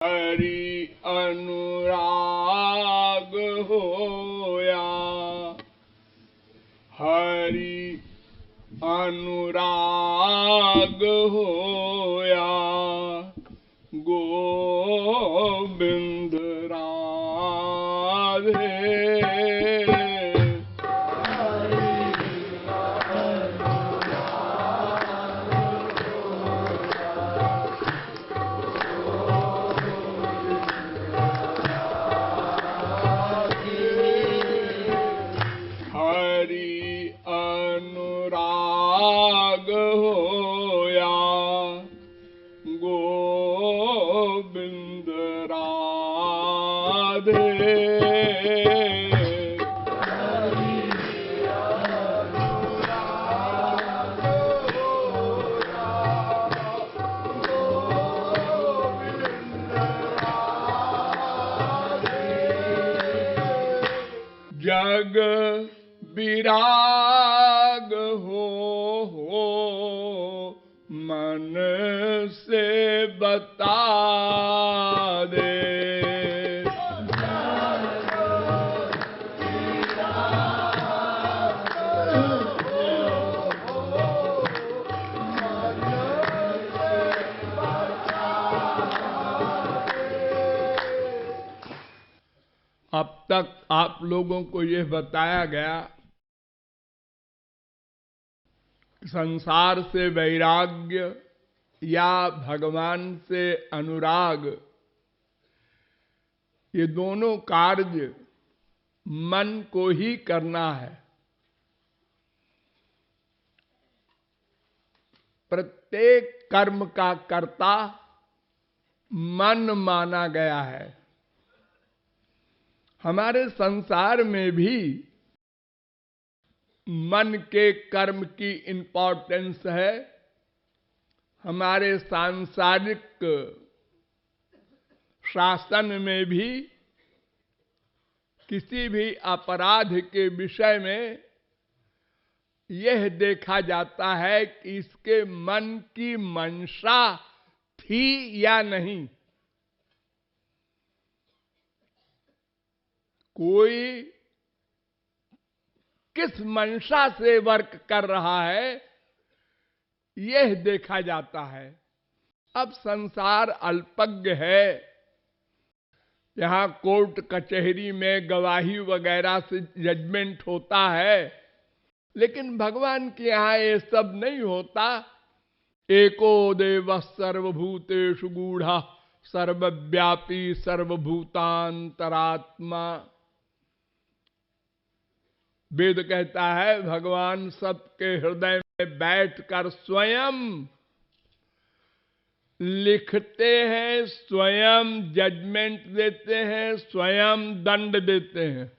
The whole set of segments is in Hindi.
हरि अनुराग होया, हरि अनुराग होया, गोविंद राधे। अनुराग होया, गोविंद राधे। जग विराग हो मन से बता दे। अब तक आप लोगों को यह बताया गया, संसार से वैराग्य या भगवान से अनुराग, ये दोनों कार्य मन को ही करना है। प्रत्येक कर्म का कर्ता मन माना गया है। हमारे संसार में भी मन के कर्म की इंपॉर्टेंस है। हमारे सांसारिक शासन में भी किसी भी अपराध के विषय में यह देखा जाता है कि इसके मन की मंशा थी या नहीं। कोई किस मंशा से वर्क कर रहा है, यह देखा जाता है। अब संसार अल्पज्ञ है। यहां कोर्ट कचहरी में गवाही वगैरह से जजमेंट होता है, लेकिन भगवान के यहां ये सब नहीं होता। एको देव सर्वभूतेषु गूढ़ः सर्वव्यापी सर्वभूतांतरात्मा। वेद कहता है भगवान सबके हृदय में बैठकर स्वयं लिखते हैं, स्वयं जजमेंट देते हैं, स्वयं दंड देते हैं।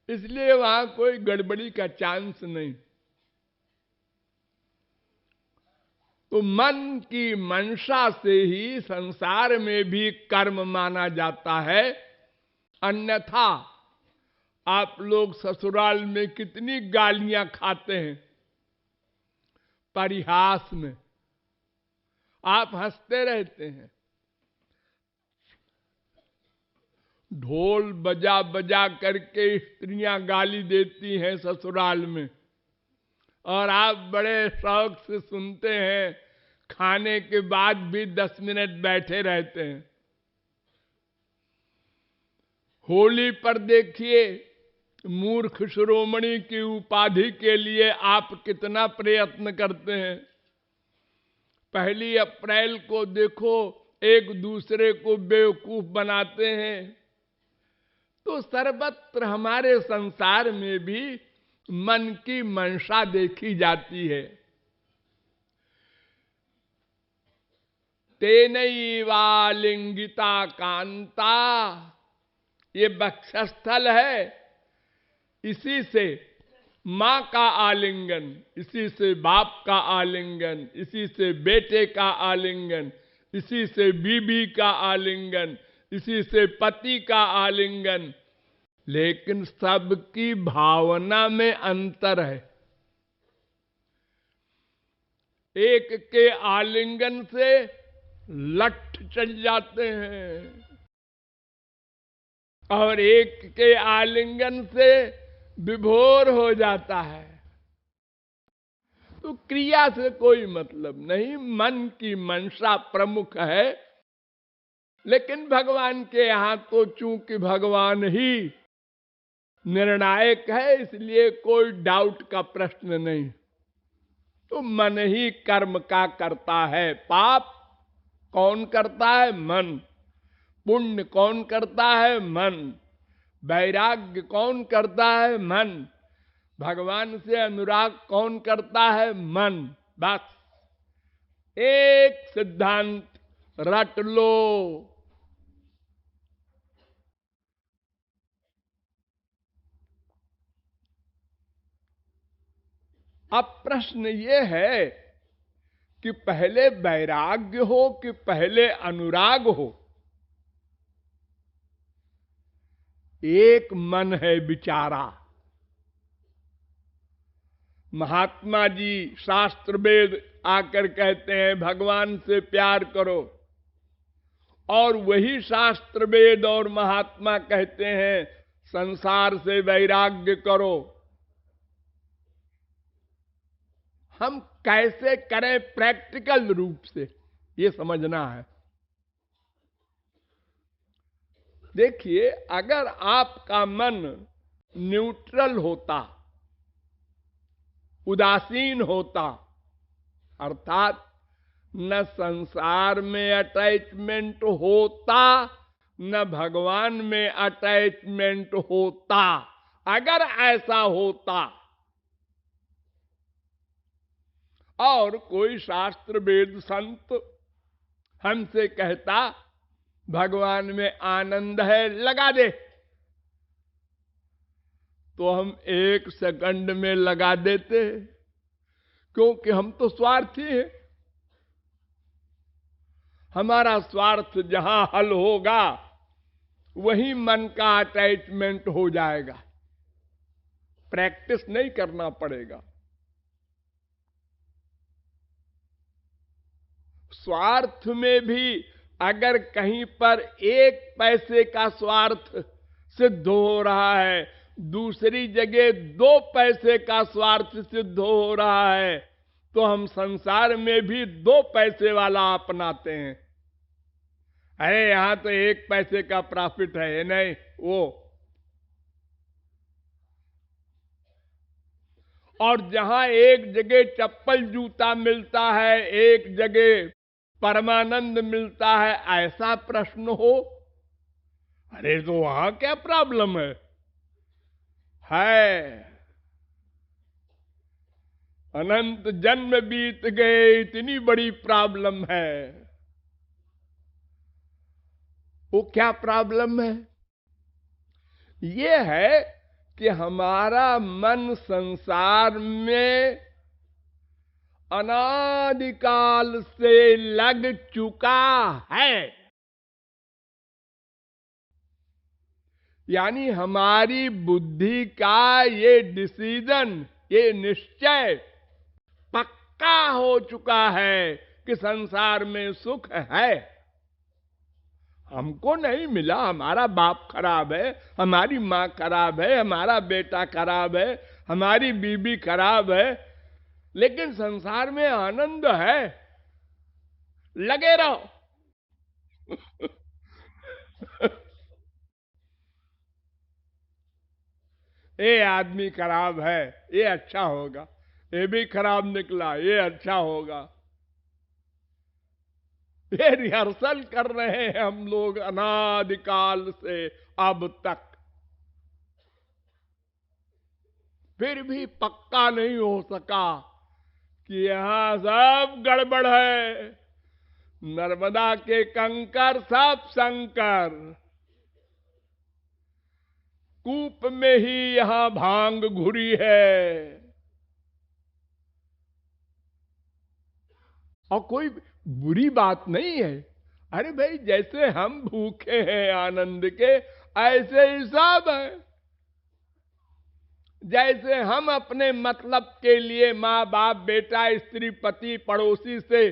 इसलिए वहां कोई गड़बड़ी का चांस नहीं। तो मन की मंशा से ही संसार में भी कर्म माना जाता है। अन्यथा आप लोग ससुराल में कितनी गालियां खाते हैं, परिहास में आप हंसते रहते हैं। ढोल बजा बजा करके स्त्रियां गाली देती हैं ससुराल में, और आप बड़े शौक से सुनते हैं। खाने के बाद भी 10 मिनट बैठे रहते हैं। होली पर देखिए, मूर्ख शिरोमणि की उपाधि के लिए आप कितना प्रयत्न करते हैं। 1 अप्रैल को देखो, एक दूसरे को बेवकूफ बनाते हैं। तो सर्वत्र हमारे संसार में भी मन की मंशा देखी जाती है। तेनैवालिंगिता कांता, ये वक्षस्थल है, इसी से मां का आलिंगन, इसी से बाप का आलिंगन, इसी से बेटे का आलिंगन, इसी से बीबी का आलिंगन, इसी से पति का आलिंगन। लेकिन सबकी भावना में अंतर है। एक के आलिंगन से लठ चल जाते हैं और एक के आलिंगन से विभोर हो जाता है। तो क्रिया से कोई मतलब नहीं, मन की मंशा प्रमुख है। लेकिन भगवान के यहां तो चूंकि भगवान ही निर्णायक है, इसलिए कोई डाउट का प्रश्न नहीं। तो मन ही कर्म का करता है। पाप कौन करता है? मन। पुण्य कौन करता है? मन। वैराग्य कौन करता है? मन। भगवान से अनुराग कौन करता है? मन। बस एक सिद्धांत रट लो। अब प्रश्न ये है कि पहले वैराग्य हो कि पहले अनुराग हो? एक मन है बिचारा। महात्मा जी शास्त्र वेद आकर कहते हैं भगवान से प्यार करो, और वही शास्त्र वेद और महात्मा कहते हैं संसार से वैराग्य करो। हम कैसे करें प्रैक्टिकल रूप से, ये समझना है। देखिए, अगर आपका मन न्यूट्रल होता, उदासीन होता, अर्थात न संसार में अटैचमेंट होता न भगवान में अटैचमेंट होता, अगर ऐसा होता और कोई शास्त्र वेद संत हमसे कहता भगवान में आनंद है, लगा दे, तो हम एक सेकंड में लगा देते, क्योंकि हम तो स्वार्थी हैं। हमारा स्वार्थ जहां हल होगा वहीं मन का अटैचमेंट हो जाएगा, प्रैक्टिस नहीं करना पड़ेगा। स्वार्थ में भी अगर कहीं पर एक पैसे का स्वार्थ सिद्ध हो रहा है, दूसरी जगह 2 पैसे का स्वार्थ सिद्ध हो रहा है, तो हम संसार में भी 2 पैसे वाला अपनाते हैं। अरे यहां तो 1 पैसे का प्रॉफिट है, नहीं वो। और जहां एक जगह चप्पल जूता मिलता है, एक जगह परमानंद मिलता है, ऐसा प्रश्न हो, अरे तो वहां क्या प्रॉब्लम है? अनंत जन्म बीत गए, इतनी बड़ी प्रॉब्लम है। वो क्या प्रॉब्लम है? ये है कि हमारा मन संसार में अनादिकाल से लग चुका है। यानी हमारी बुद्धि का ये डिसीजन, ये निश्चय पक्का हो चुका है कि संसार में सुख है। हमको नहीं मिला, हमारा बाप खराब है, हमारी माँ खराब है, हमारा बेटा खराब है, हमारी बीबी खराब है, लेकिन संसार में आनंद है, लगे रहो। ये आदमी खराब है, ये अच्छा होगा, ये भी खराब निकला, ये अच्छा होगा। ये रिहर्सल कर रहे हैं हम लोग अनादिकाल से अब तक, फिर भी पक्का नहीं हो सका कि यहां सब गड़बड़ है। नर्मदा के कंकर सब संकर, कूप में ही यहां भांग घुरी है। और कोई बुरी बात नहीं है। अरे भाई, जैसे हम भूखे हैं आनंद के, ऐसे ही सब है। जैसे हम अपने मतलब के लिए माँ बाप बेटा स्त्री पति पड़ोसी से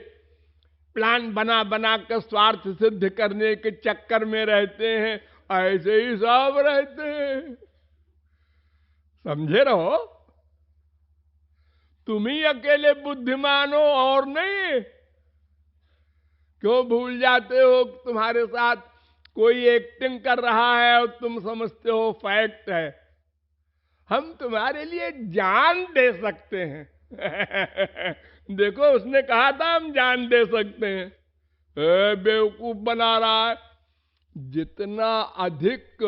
प्लान बना बना कर स्वार्थ सिद्ध करने के चक्कर में रहते हैं, ऐसे ही सब रहते हैं। समझे रहो, तुम ही अकेले बुद्धिमान हो और नहीं। क्यों भूल जाते हो तुम्हारे साथ कोई एक्टिंग कर रहा है और तुम समझते हो फैक्ट है। हम तुम्हारे लिए जान दे सकते हैं। देखो, उसने कहा था हम जान दे सकते हैं। बेवकूफ बना रहा है। जितना अधिक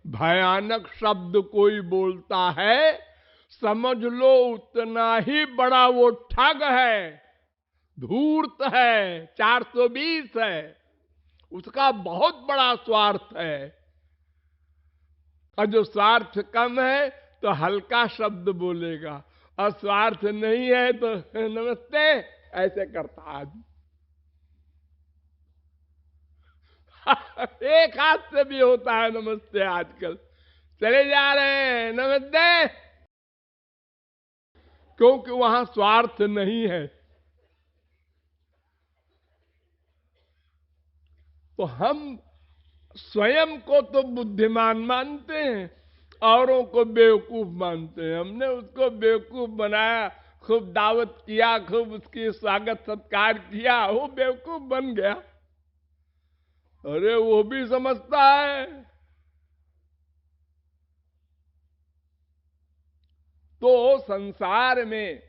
भयानक शब्द कोई बोलता है, समझ लो उतना ही बड़ा वो ठग है, धूर्त है, 420 है। उसका बहुत बड़ा स्वार्थ है। और जो स्वार्थ कम है तो हल्का शब्द बोलेगा, और स्वार्थ नहीं है तो नमस्ते ऐसे करता आदमी। एक हाथ से भी होता है नमस्ते आजकल। चले जा रहे हैं नमस्ते, क्योंकि वहां स्वार्थ नहीं है। तो हम स्वयं को तो बुद्धिमान मानते हैं, औरों को बेवकूफ मानते हैं। हमने उसको बेवकूफ बनाया, खूब दावत किया, खूब उसकी स्वागत सत्कार किया, वो बेवकूफ बन गया। अरे वो भी समझता है। तो संसार में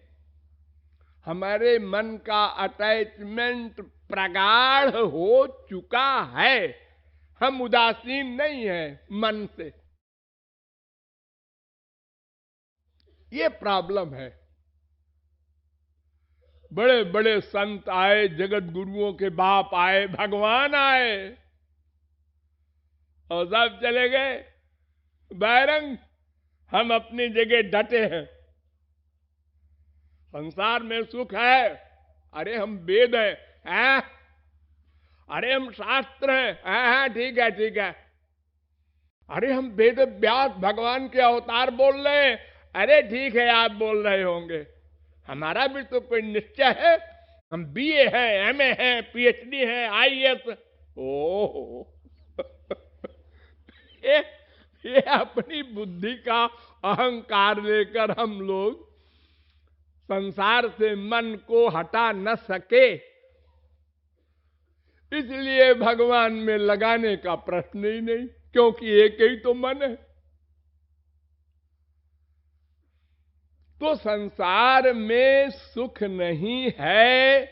हमारे मन का अटैचमेंट प्रगाढ़ हो चुका है। हम उदासीन नहीं है मन से। ये प्रॉब्लम है। बड़े बड़े संत आए, जगत गुरुओं के बाप आए, भगवान आए, और सब चले गए। बैरंग हम अपनी जगह डटे हैं। संसार में सुख है, अरे हम वेद हैं, अरे हम शास्त्र हैं, हाँ ठीक है ठीक है। अरे हम वेद व्यास भगवान के अवतार बोल रहे हैं, अरे ठीक है आप बोल रहे होंगे, हमारा भी तो कोई निश्चय है। हम बीए हैं, एमए हैं, पीएचडी हैं, आईएएस। ओह ये अपनी बुद्धि का अहंकार लेकर हम लोग संसार से मन को हटा न सके, इसलिए भगवान में लगाने का प्रश्न ही नहीं, क्योंकि एक ही तो मन है। तो संसार में सुख नहीं है,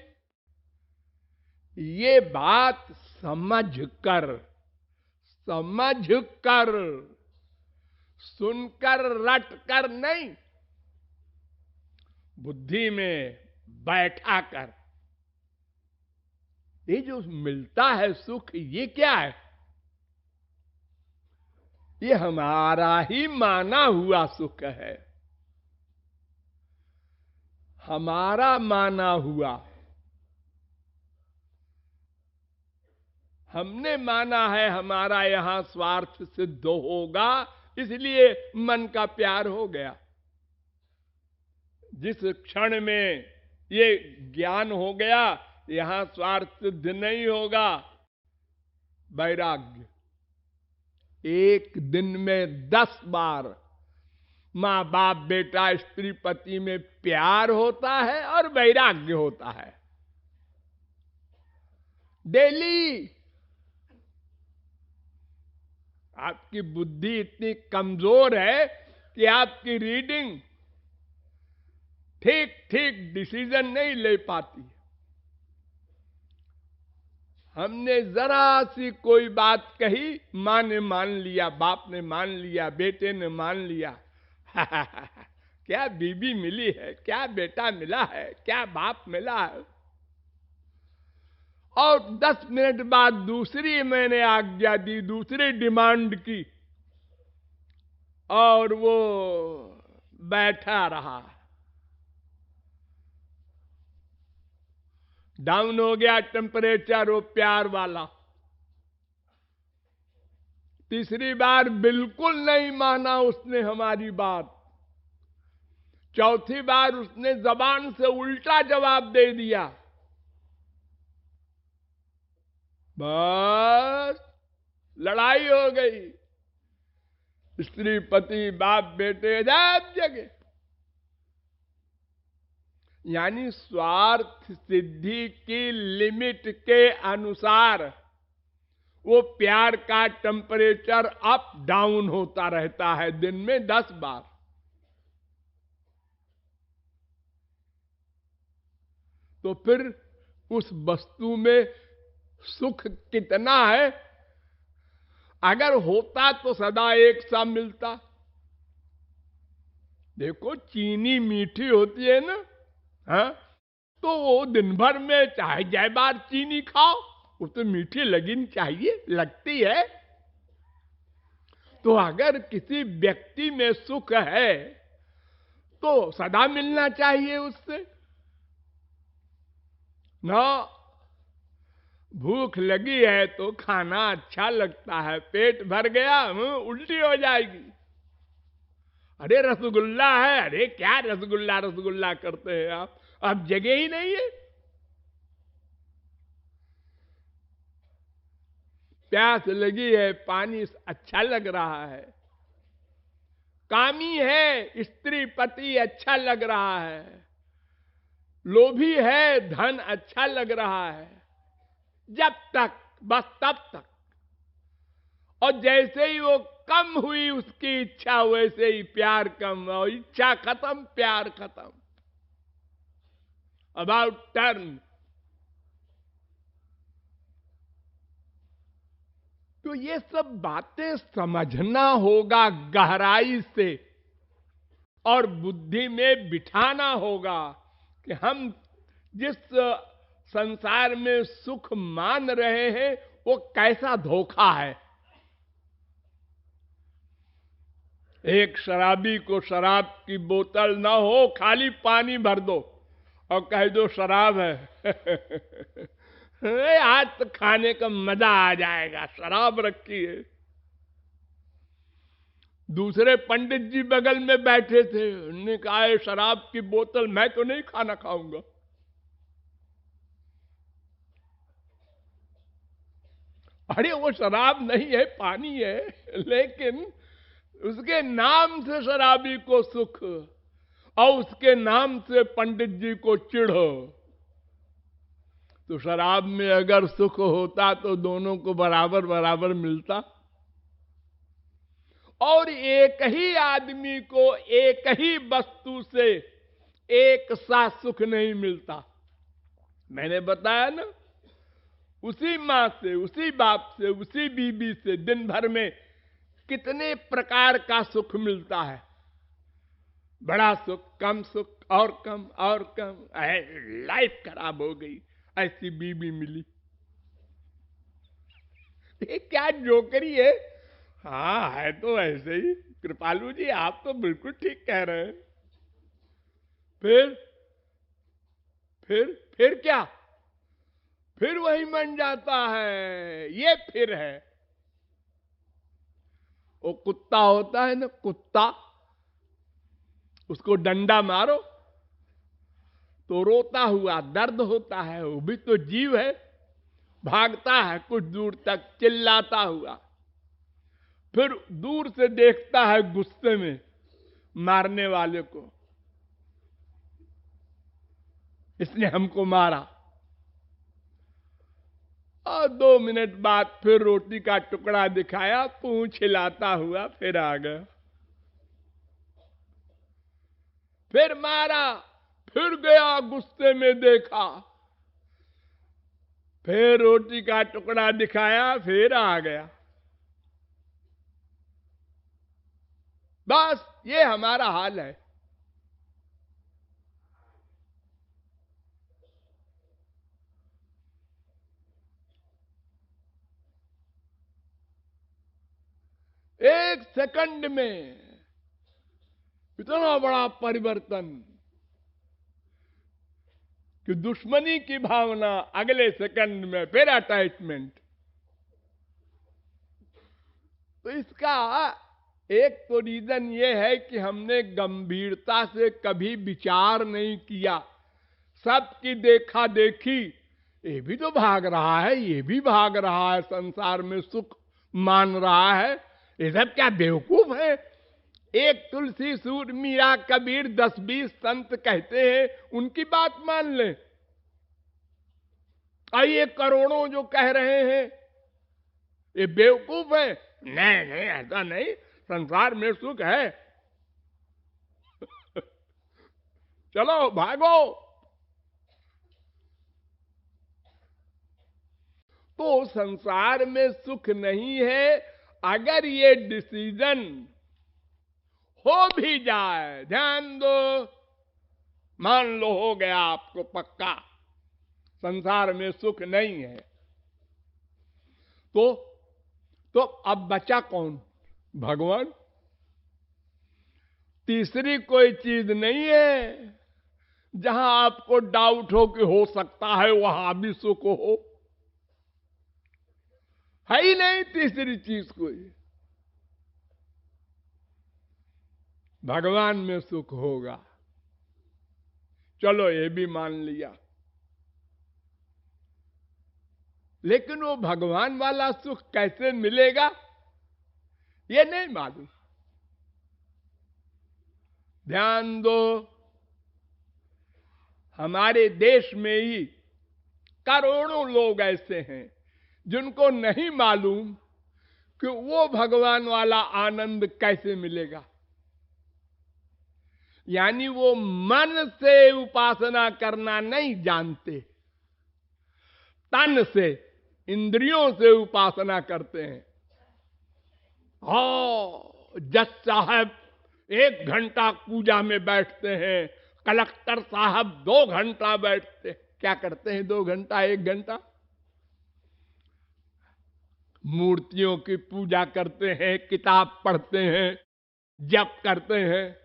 ये बात समझकर सुनकर रटकर नहीं, बुद्धि में बैठा कर। ये जो मिलता है सुख, ये क्या है? ये हमारा ही माना हुआ सुख है, हमारा माना हुआ। हमने माना है हमारा यहां स्वार्थ सिद्ध होगा, इसलिए मन का प्यार हो गया। जिस क्षण में ये ज्ञान हो गया यहां स्वार्थ सिद्ध नहीं होगा, वैराग्य। एक दिन में 10 बार मां बाप बेटा स्त्री पति में प्यार होता है और वैराग्य होता है डेली। आपकी बुद्धि इतनी कमजोर है कि आपकी रीडिंग ठीक ठीक डिसीजन नहीं ले पाती। हमने जरा सी कोई बात कही, मां ने मान लिया, बाप ने मान लिया, बेटे ने मान लिया। क्या बीबी मिली है, क्या बेटा मिला है, क्या बाप मिला है। और 10 मिनट बाद दूसरी मैंने आज्ञा दी, दूसरी डिमांड की, और वो बैठा रहा। डाउन हो गया टेम्परेचर वो प्यार वाला। तीसरी बार बिल्कुल नहीं माना उसने हमारी बात। चौथी बार उसने जबान से उल्टा जवाब दे दिया। बस लड़ाई हो गई, स्त्री पति बाप बेटे सब जगह। यानी स्वार्थ सिद्धि की लिमिट के अनुसार वो प्यार का टेम्परेचर अप डाउन होता रहता है, दिन में 10 बार। तो फिर उस वस्तु में सुख कितना है? अगर होता तो सदा एक सा मिलता। देखो चीनी मीठी होती है ना, हाँ, तो वो दिन भर में चाहे जय बार चीनी खाओ, वो तो मीठी लगनी चाहिए, लगती है। तो अगर किसी व्यक्ति में सुख है तो सदा मिलना चाहिए उससे ना। भूख लगी है तो खाना अच्छा लगता है, पेट भर गया उल्टी हो जाएगी। अरे रसगुल्ला है, अरे क्या रसगुल्ला रसगुल्ला करते हैं आप, अब जगह ही नहीं है। प्यास लगी है, पानी अच्छा लग रहा है। कामी है, स्त्री पति अच्छा लग रहा है। लोभी है, धन अच्छा लग रहा है। जब तक, बस तब तक। और जैसे ही वो कम हुई उसकी इच्छा, वैसे ही प्यार कम, और इच्छा खत्म, प्यार खत्म। About turn. तो ये सब बातें समझना होगा गहराई से, और बुद्धि में बिठाना होगा कि हम जिस संसार में सुख मान रहे हैं वो कैसा धोखा है। एक शराबी को शराब की बोतल ना हो, खाली पानी भर दो और कह दो शराब है आज तो खाने का मजा आ जाएगा, शराब रखी है। दूसरे पंडित जी बगल में बैठे थे, उन्होंने कहा शराब की बोतल, मैं तो नहीं खाना खाऊंगा। अरे वो शराब नहीं है, पानी है, लेकिन उसके नाम से शराबी को सुख और उसके नाम से पंडित जी को चिढ़। तो शराब में अगर सुख होता तो दोनों को बराबर बराबर मिलता, और एक ही आदमी को एक ही वस्तु से एक सा सुख नहीं मिलता। मैंने बताया ना, उसी मां से, उसी बाप से, उसी बीबी से दिन भर में कितने प्रकार का सुख मिलता है। बड़ा सुख, कम सुख, और कम और कम। लाइफ खराब हो गई, ऐसी बीबी मिली। ये क्या जोकरी है। हाँ है तो ऐसे ही। कृपालू जी आप तो बिल्कुल ठीक कह रहे हैं। फिर क्या? फिर वही मन जाता है। ये फिर है। वो कुत्ता होता है ना, कुत्ता, उसको डंडा मारो तो रोता हुआ दर्द होता है, वो भी तो जीव है। भागता है कुछ दूर तक चिल्लाता हुआ, फिर दूर से देखता है गुस्से में मारने वाले को, इसने हमको मारा। और 2 मिनट बाद फिर रोटी का टुकड़ा दिखाया, पूंछ हिलाता हुआ फिर आ गया। फिर मारा, फिर गया गुस्से में देखा, फिर रोटी का टुकड़ा दिखाया, फिर आ गया। बस ये हमारा हाल है। एक सेकंड में इतना बड़ा परिवर्तन कि दुश्मनी की भावना, अगले सेकंड में फिर अटैचमेंट। तो इसका एक तो रीजन ये है कि हमने गंभीरता से कभी विचार नहीं किया। सबकी देखा देखी ये भी तो भाग रहा है, ये भी भाग रहा है, संसार में सुख मान रहा है। ये सब क्या बेवकूफ है? एक तुलसी, सूर, मीरा, कबीर, 10-20 संत कहते हैं, उनकी बात मान ले। ये करोड़ों जो कह रहे हैं, ये बेवकूफ है? नहीं नहीं, ऐसा नहीं, संसार में सुख है। चलो भागो। तो संसार में सुख नहीं है। अगर ये डिसीजन हो भी जाए, ध्यान दो, मान लो हो गया आपको पक्का, संसार में सुख नहीं है, तो अब बचा कौन? भगवान। तीसरी कोई चीज नहीं है जहां आपको डाउट हो कि हो सकता है वहां भी सुख हो। है ही नहीं तीसरी चीज कोई। भगवान में सुख होगा। चलो ये भी मान लिया, लेकिन वो भगवान वाला सुख कैसे मिलेगा ये नहीं मालूम। ध्यान दो, हमारे देश में ही करोड़ों लोग ऐसे हैं जिनको नहीं मालूम कि वो भगवान वाला आनंद कैसे मिलेगा। यानी वो मन से उपासना करना नहीं जानते, तन से, इंद्रियों से उपासना करते हैं। जज साहब 1 घंटा पूजा में बैठते हैं, कलेक्टर साहब 2 घंटा बैठते। क्या करते हैं 2 घंटा 1 घंटा? मूर्तियों की पूजा करते हैं, किताब पढ़ते हैं, जप करते हैं।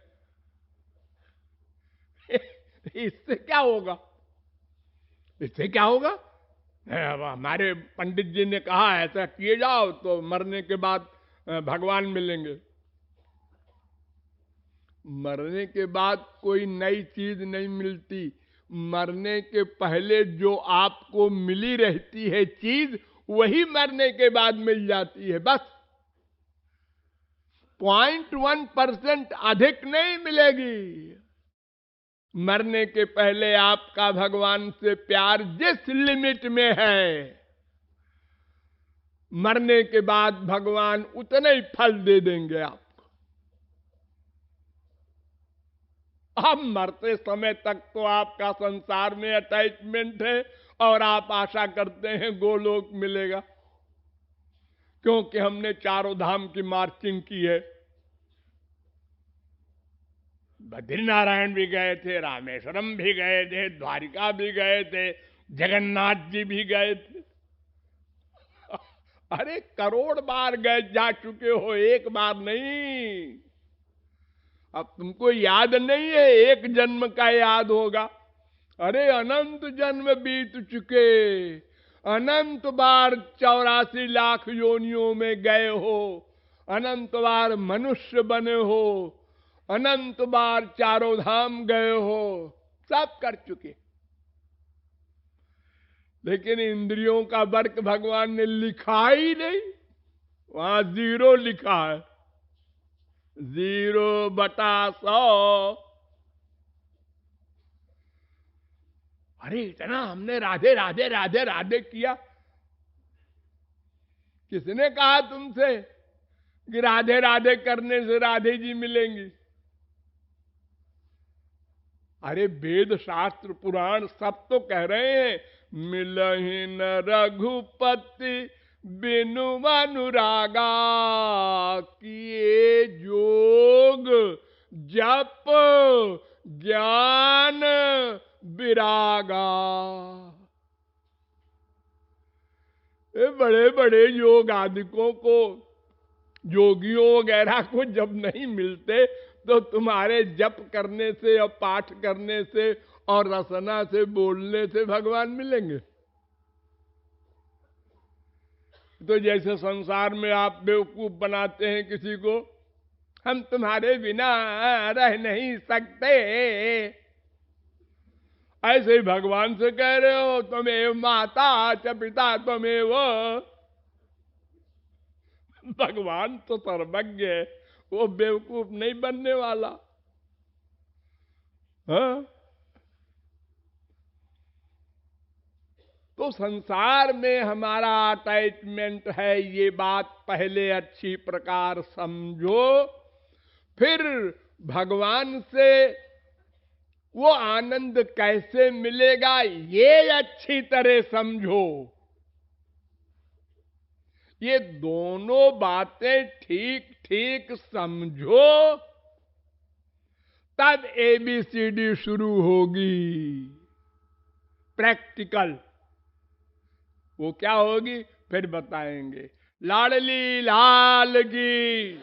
इससे क्या होगा? इससे क्या होगा? हमारे पंडित जी ने कहा ऐसा किए जाओ तो मरने के बाद भगवान मिलेंगे। मरने के बाद कोई नई चीज नहीं मिलती। मरने के पहले जो आपको मिली रहती है चीज, वही मरने के बाद मिल जाती है। बस 0.1% अधिक नहीं मिलेगी। मरने के पहले आपका भगवान से प्यार जिस लिमिट में है, मरने के बाद भगवान उतने ही फल दे देंगे आपको। अब मरते समय तक तो आपका संसार में अटैचमेंट है और आप आशा करते हैं गोलोक मिलेगा, क्योंकि हमने चारों धाम की मार्चिंग की है। बद्रीनारायण भी गए थे, रामेश्वरम भी गए थे, द्वारिका भी गए थे, जगन्नाथ जी भी गए थे। अरे करोड़ बार गए जा चुके हो, एक बार नहीं। अब तुमको याद नहीं है, एक जन्म का याद होगा। अरे अनंत जन्म बीत चुके, अनंत बार 84 लाख योनियों में गए हो, अनंत बार मनुष्य बने हो, अनंत बार चारों धाम गए हो, सब कर चुके। लेकिन इंद्रियों का वर्क भगवान ने लिखा ही नहीं, वहां 0 लिखा है, 0/100। अरे इतना हमने राधे राधे राधे राधे किया। किसने कहा तुमसे कि राधे राधे करने से राधे जी मिलेंगी? अरे वेद शास्त्र पुराण सब तो कह रहे हैं, मिलहि न रघुपति बिनु अनुरागा, किए जोग जप ज्ञान विरागा। बड़े बड़े योग आदिकों को, योगियों वगैरह को जब नहीं मिलते तो तुम्हारे जप करने से और पाठ करने से और रसना से बोलने से भगवान मिलेंगे? तो जैसे संसार में आप बेवकूफ बनाते हैं किसी को, हम तुम्हारे बिना रह नहीं सकते, ऐसे ही भगवान से कह रहे हो त्वमेव माता च पिता त्वमेव। भगवान तो सर्वज्ञ है, वो बेवकूफ नहीं बनने वाला। हाँ? तो संसार में हमारा अटैचमेंट है, ये बात पहले अच्छी प्रकार समझो। फिर भगवान से वो आनंद कैसे मिलेगा ये अच्छी तरह समझो। ये दोनों बातें ठीक ठीक समझो, तब एबीसीडी शुरू होगी प्रैक्टिकल। वो क्या होगी फिर बताएंगे। लाडली लाल की